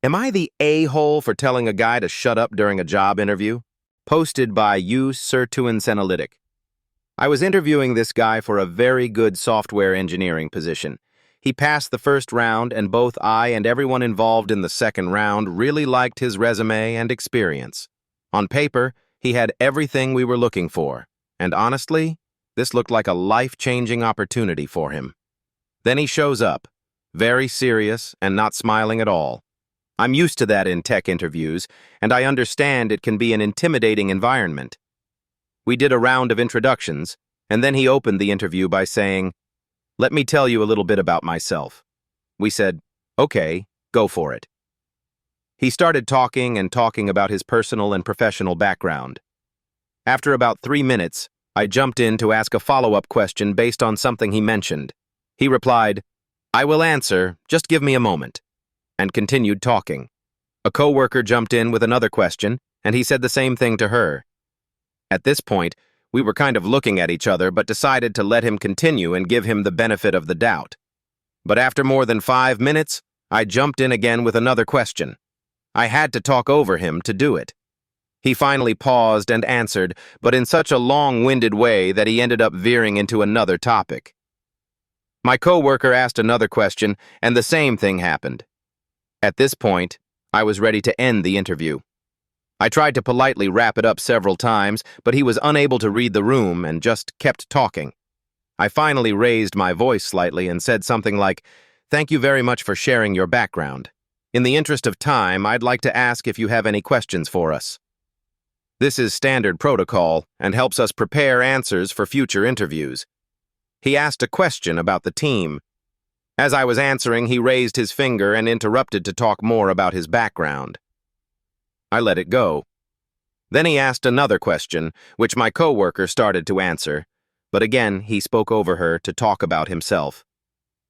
Am I the a-hole for telling a guy to shut up during a job interview? Posted by sirtuinsenolytic. I was interviewing this guy for a very good software engineering position. He passed the first round, and both I and everyone involved in the second round really liked his resume and experience. On paper, he had everything we were looking for, and honestly, this looked like a life-changing opportunity for him. Then he shows up, very serious and not smiling at all. I'm used to that in tech interviews, and I understand it can be an intimidating environment. We did a round of introductions, and then he opened the interview by saying, "Let me tell you a little bit about myself." We said, "Okay, go for it." He started talking about his personal and professional background. After about 3 minutes, I jumped in to ask a follow-up question based on something he mentioned. He replied, "I will answer, just give me a moment," and continued talking. A coworker jumped in with another question, and he said the same thing to her. At this point, we were kind of looking at each other but decided to let him continue and give him the benefit of the doubt. But after more than 5 minutes, I jumped in again with another question. I had to talk over him to do it. He finally paused and answered, but in such a long-winded way that he ended up veering into another topic. My coworker asked another question, and the same thing happened. At this point, I was ready to end the interview. I tried to politely wrap it up several times, but he was unable to read the room and just kept talking. I finally raised my voice slightly and said something like, "Thank you very much for sharing your background. In the interest of time, I'd like to ask if you have any questions for us." This is standard protocol and helps us prepare answers for future interviews. He asked a question about the team. As I was answering, he raised his finger and interrupted to talk more about his background. I let it go. Then he asked another question, which my coworker started to answer, but again he spoke over her to talk about himself.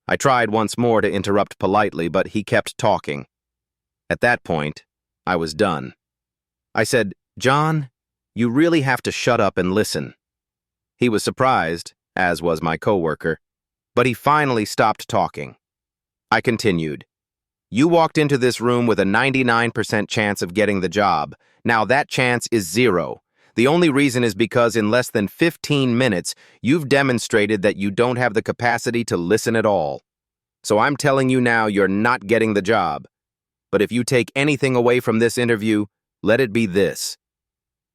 I tried once more to interrupt politely, but he kept talking. At that point, I was done. I said, "John, you really have to shut up and listen." He was surprised, as was my coworker, but he finally stopped talking. I continued. "You walked into this room with a 99% chance of getting the job. Now that chance is 0. The only reason is because in less than 15 minutes, you've demonstrated that you don't have the capacity to listen at all. So I'm telling you now you're not getting the job. But if you take anything away from this interview, let it be this.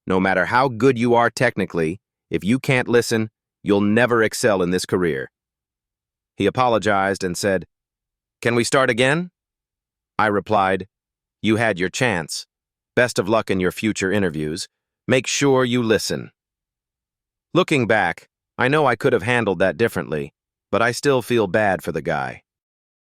No matter how good you are technically, if you can't listen, you'll never excel in this career." He apologized and said, "Can we start again?" I replied, "You had your chance. Best of luck in your future interviews. Make sure you listen." Looking back, I know I could have handled that differently, but I still feel bad for the guy.